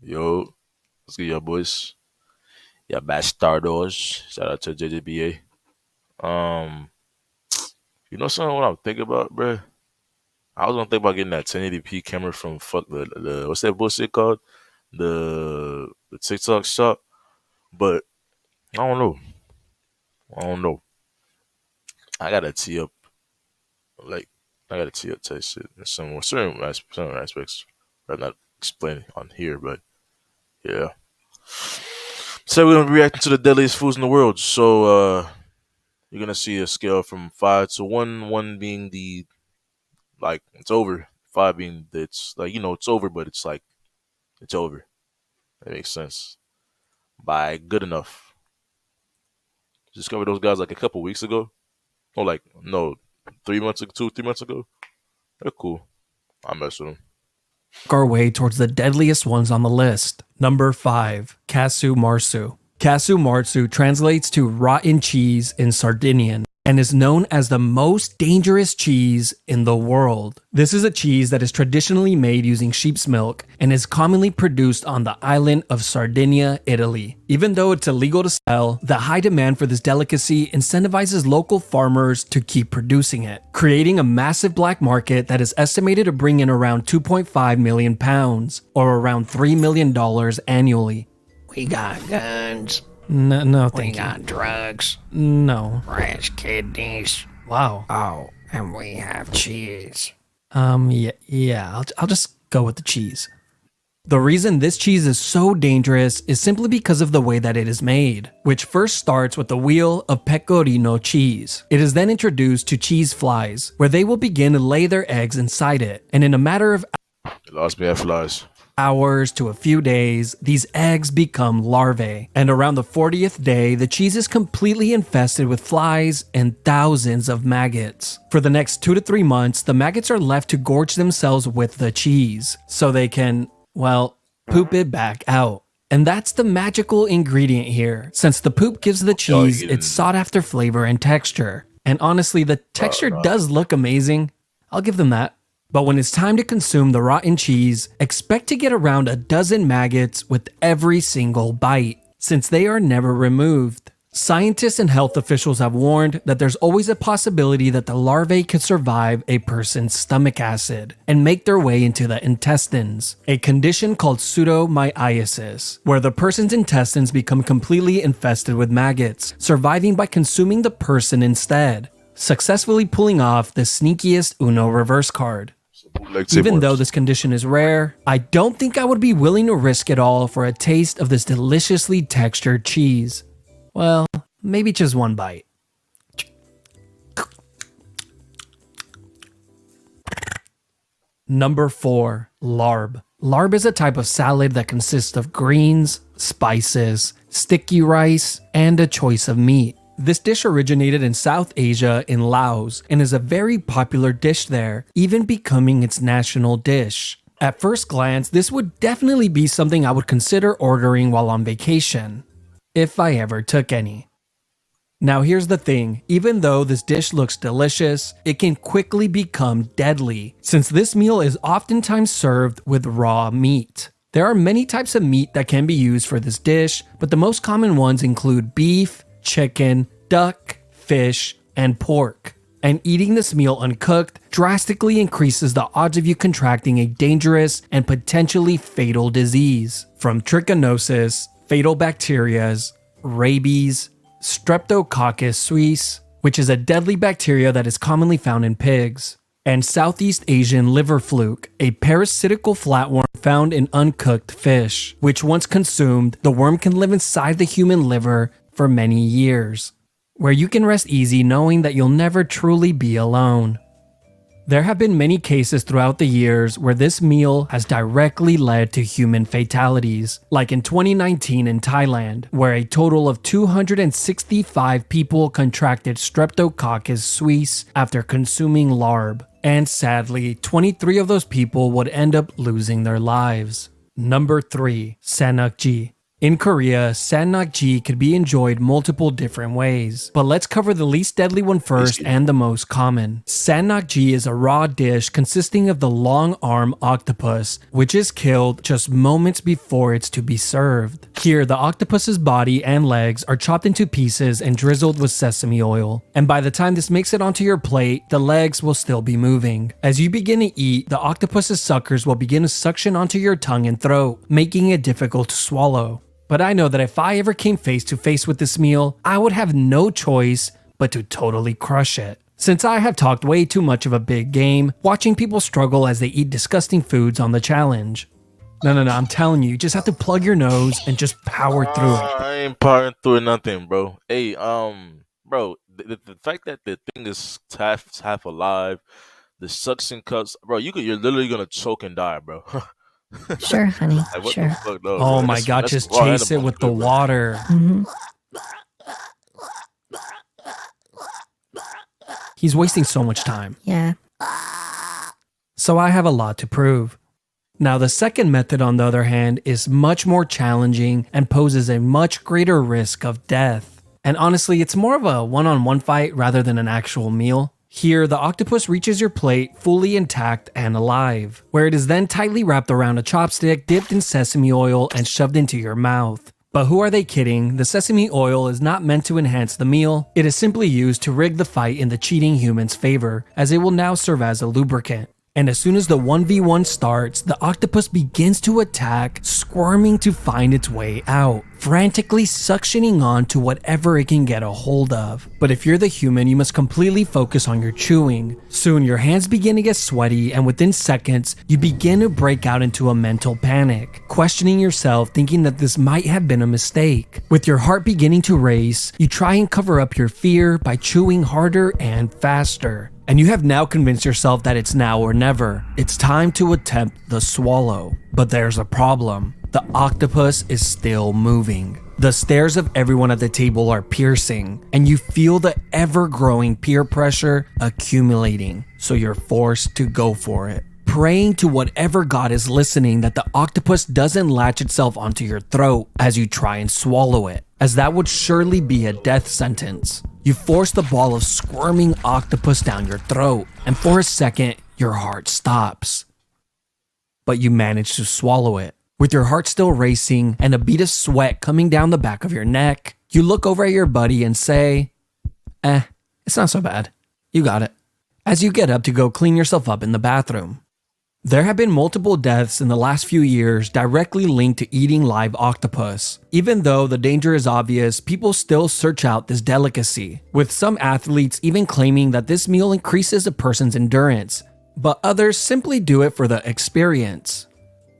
Yo, what's good, y'all boys? Yeah, bastardos. Shout out to JJBA. You know something? What I'm thinking about, bruh? I was gonna think about getting that 1080p camera from fuck the what's that bullshit called? The TikTok shop, but I don't know. I don't know. I gotta tee up like I gotta tee up type shit in some aspects. I'm not explaining on here, but yeah. So we're gonna be reacting to the deadliest foods in the world. So you're gonna see a scale from 5 to 1, one being the like it's over, five being that it's like it's over, but it's like it's over. That makes sense. By good enough. Discovered those guys like a couple weeks ago. Or like no, 3 months ago, 2, 3 months ago. They're cool. I mess with them. Our way towards the deadliest ones on the list. Number 5, Casu Marzu. Casu Marzu translates to rotten cheese in Sardinian and is known as the most dangerous cheese in the world. This is a cheese that is traditionally made using sheep's milk and is commonly produced on the island of Sardinia, Italy. Even though it's illegal to sell, the high demand for this delicacy incentivizes local farmers to keep producing it, creating a massive black market that is estimated to bring in around 2.5 million pounds, or around $3 million annually. We got guns. No, We thank you. got drugs. No. Fresh kidneys. Wow. Oh, and we have cheese. Yeah, I'll just go with the cheese. The reason this cheese is so dangerous is simply because of the way that it is made, which first starts with the wheel of pecorino cheese. It is then introduced to cheese flies, where they will begin to lay their eggs inside it, and in a matter of It lost me at flies. hours to a few days, these eggs become larvae. And around the 40th day, the cheese is completely infested with flies and thousands of maggots. For the next 2 to 3 months, the maggots are left to gorge themselves with the cheese, so they can, well, poop it back out. And that's the magical ingredient here, since the poop gives the cheese its sought after flavor and texture. And honestly, the texture does look amazing. I'll give them that. But when it's time to consume the rotten cheese, expect to get around a dozen maggots with every single bite, since they are never removed. Scientists and health officials have warned that there's always a possibility that the larvae could survive a person's stomach acid and make their way into the intestines, a condition called pseudomyiasis, where the person's intestines become completely infested with maggots, surviving by consuming the person instead, successfully pulling off the sneakiest Uno reverse card. Even though this condition is rare, I don't think I would be willing to risk it all for a taste of this deliciously textured cheese. Well, maybe just one bite. Number 4, larb. Larb is a type of salad that consists of greens, spices, sticky rice, and a choice of meat. This dish originated in South Asia in Laos and is a very popular dish there, even becoming its national dish. At first glance, this would definitely be something I would consider ordering while on vacation, if I ever took any. Now here's the thing, even though this dish looks delicious, it can quickly become deadly, since this meal is oftentimes served with raw meat. There are many types of meat that can be used for this dish, but the most common ones include beef, chicken, duck, fish, and pork. And eating this meal uncooked drastically increases the odds of you contracting a dangerous and potentially fatal disease, from trichinosis, fatal bacterias, rabies, Streptococcus suis, which is a deadly bacteria that is commonly found in pigs, and Southeast Asian liver fluke, a parasitical flatworm found in uncooked fish, which once consumed, the worm can live inside the human liver for many years, where you can rest easy knowing that you'll never truly be alone. There have been many cases throughout the years where this meal has directly led to human fatalities, like in 2019 in Thailand, where a total of 265 people contracted Streptococcus suis after consuming larb, and sadly, 23 of those people would end up losing their lives. Number 3, Sanakji. In Korea, sannakji could be enjoyed multiple different ways, but let's cover the least deadly one first Tasty. and the most common. Sannakji is a raw dish consisting of the long arm octopus, which is killed just moments before it's to be served. Here, the octopus's body and legs are chopped into pieces and drizzled with sesame oil, and by the time this makes it onto your plate, the legs will still be moving. As you begin to eat, the octopus's suckers will begin to suction onto your tongue and throat, making it difficult to swallow. But I know that if I ever came face to face with this meal, I would have no choice but to totally crush it. Since I have talked way too much of a big game, watching people struggle as they eat disgusting foods on the challenge. No, I'm telling you, you just have to plug your nose and just power through it. I ain't powering through nothing, bro. Hey, bro, the fact that the thing is half alive, the suction cups, bro, you're literally gonna choke and die, bro. Sure, honey. Like what Sure. the fuck, though? Oh Bro? my god, That's just raw chase it animal with the food, bro. water. hmm He's wasting so much time. Yeah. So I have a lot to prove. Now, the second method, on the other hand, is much more challenging and poses a much greater risk of death. And honestly, it's more of a one-on-one fight rather than an actual meal. Here, the octopus reaches your plate fully intact and alive, where it is then tightly wrapped around a chopstick, dipped in sesame oil, and shoved into your mouth. But who are they kidding? The sesame oil is not meant to enhance the meal. It is simply used to rig the fight in the cheating human's favor, as it will now serve as a lubricant. And as soon as the 1v1 starts, the octopus begins to attack, squirming to find its way out, frantically suctioning on to whatever it can get a hold of. But if you're the human, you must completely focus on your chewing. Soon your hands begin to get sweaty, and within seconds, you begin to break out into a mental panic, questioning yourself, thinking that this might have been a mistake. With your heart beginning to race, you try and cover up your fear by chewing harder and faster. And you have now convinced yourself that it's now or never. It's time to attempt the swallow. But there's a problem. The octopus is still moving. The stares of everyone at the table are piercing, and you feel the ever-growing peer pressure accumulating, so you're forced to go for it. Praying to whatever god is listening that the octopus doesn't latch itself onto your throat as you try and swallow it, as that would surely be a death sentence. You force the ball of squirming octopus down your throat, and for a second, your heart stops. But you manage to swallow it. With your heart still racing and a bead of sweat coming down the back of your neck, you look over at your buddy and say, it's not so bad. You got it. As you get up to go clean yourself up in the bathroom. There have been multiple deaths in the last few years directly linked to eating live octopus. Even though the danger is obvious, people still search out this delicacy, with some athletes even claiming that this meal increases a person's endurance, but others simply do it for the experience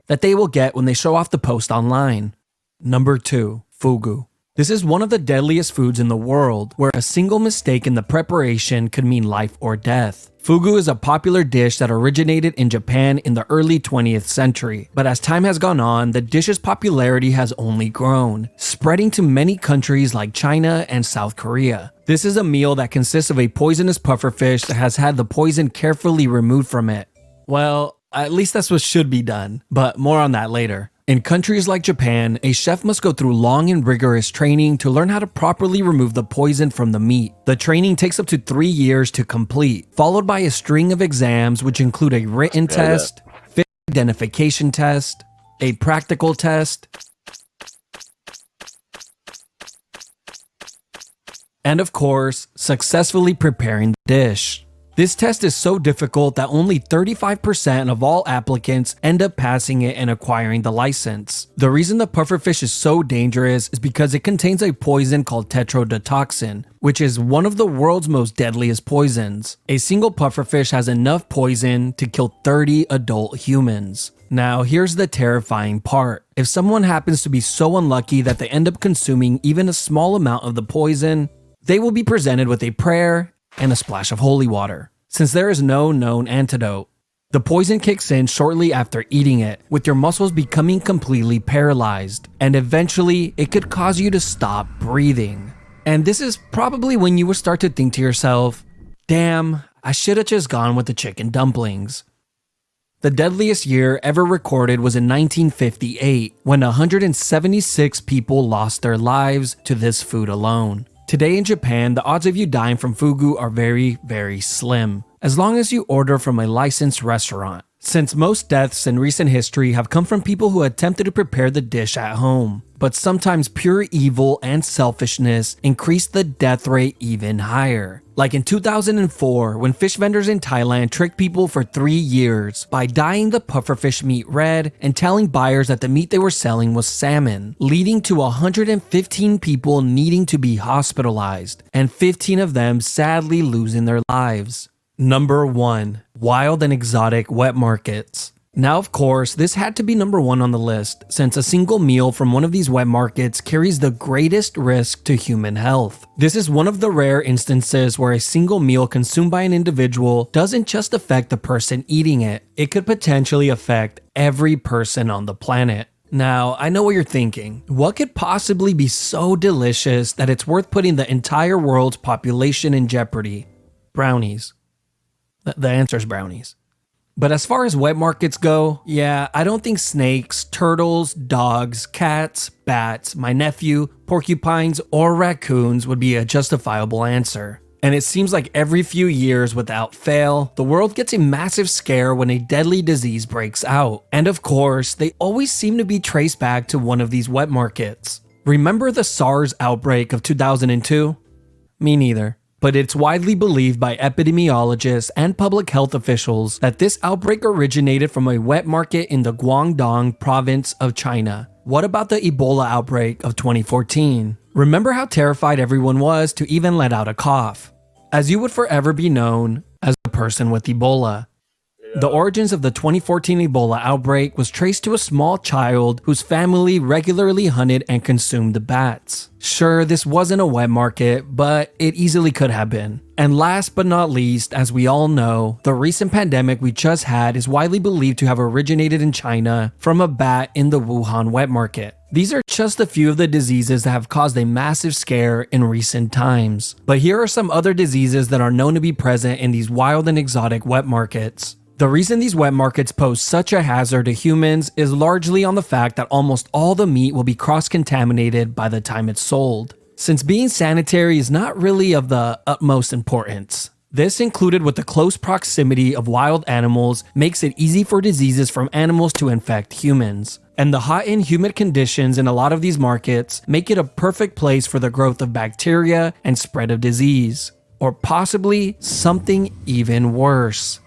that they will get when they show off the post online. Number 2, fugu. This is one of the deadliest foods in the world, where a single mistake in the preparation could mean life or death. Fugu is a popular dish that originated in Japan in the early 20th century, but as time has gone on, the dish's popularity has only grown, spreading to many countries like China and South Korea. This is a meal that consists of a poisonous pufferfish that has had the poison carefully removed from it. Well, at least that's what should be done, but more on that later. In countries like Japan, a chef must go through long and rigorous training to learn how to properly remove the poison from the meat. The training takes up to 3 years to complete, followed by a string of exams which include a written test, fish identification test, a practical test, and of course, successfully preparing the dish. This test is so difficult that only 35% of all applicants end up passing it and acquiring the license. The reason the pufferfish is so dangerous is because it contains a poison called tetrodotoxin, which is one of the world's most deadliest poisons. A single pufferfish has enough poison to kill 30 adult humans. Now, here's the terrifying part. If someone happens to be so unlucky that they end up consuming even a small amount of the poison, they will be presented with a prayer and a splash of holy water, since there is no known antidote. The poison kicks in shortly after eating it, with your muscles becoming completely paralyzed, and eventually it could cause you to stop breathing. And this is probably when you would start to think to yourself, damn, I should have just gone with the chicken dumplings. The deadliest year ever recorded was in 1958, when 176 people lost their lives to this food alone. Today in Japan, the odds of you dying from fugu are very, very slim, as long as you order from a licensed restaurant, since most deaths in recent history have come from people who attempted to prepare the dish at home. But sometimes pure evil and selfishness increased the death rate even higher. Like in 2004, when fish vendors in Thailand tricked people for 3 years by dyeing the pufferfish meat red and telling buyers that the meat they were selling was salmon, leading to 115 people needing to be hospitalized, and 15 of them sadly losing their lives. Number 1. Wild and exotic wet markets. Now, of course, this had to be number 1 on the list, since a single meal from one of these wet markets carries the greatest risk to human health. This is one of the rare instances where a single meal consumed by an individual doesn't just affect the person eating it, it could potentially affect every person on the planet. Now, I know what you're thinking. What could possibly be so delicious that it's worth putting the entire world's population in jeopardy? Brownies. The answer is brownies. But as far as wet markets go, yeah, I don't think snakes, turtles, dogs, cats, bats, my nephew, porcupines, or raccoons would be a justifiable answer. And it seems like every few years, without fail, the world gets a massive scare when a deadly disease breaks out. And of course, they always seem to be traced back to one of these wet markets. Remember the SARS outbreak of 2002? Me neither. But it's widely believed by epidemiologists and public health officials that this outbreak originated from a wet market in the Guangdong province of China. What about the Ebola outbreak of 2014? Remember how terrified everyone was to even let out a cough, as you would forever be known as the person with Ebola. The origins of the 2014 Ebola outbreak was traced to a small child whose family regularly hunted and consumed the bats. Sure, this wasn't a wet market, but it easily could have been. And last but not least, as we all know, the recent pandemic we just had is widely believed to have originated in China from a bat in the Wuhan wet market. These are just a few of the diseases that have caused a massive scare in recent times. But here are some other diseases that are known to be present in these wild and exotic wet markets. The reason these wet markets pose such a hazard to humans is largely on the fact that almost all the meat will be cross-contaminated by the time it's sold, since being sanitary is not really of the utmost importance. This, included with the close proximity of wild animals, makes it easy for diseases from animals to infect humans. And the hot and humid conditions in a lot of these markets make it a perfect place for the growth of bacteria and spread of disease. Or possibly something even worse.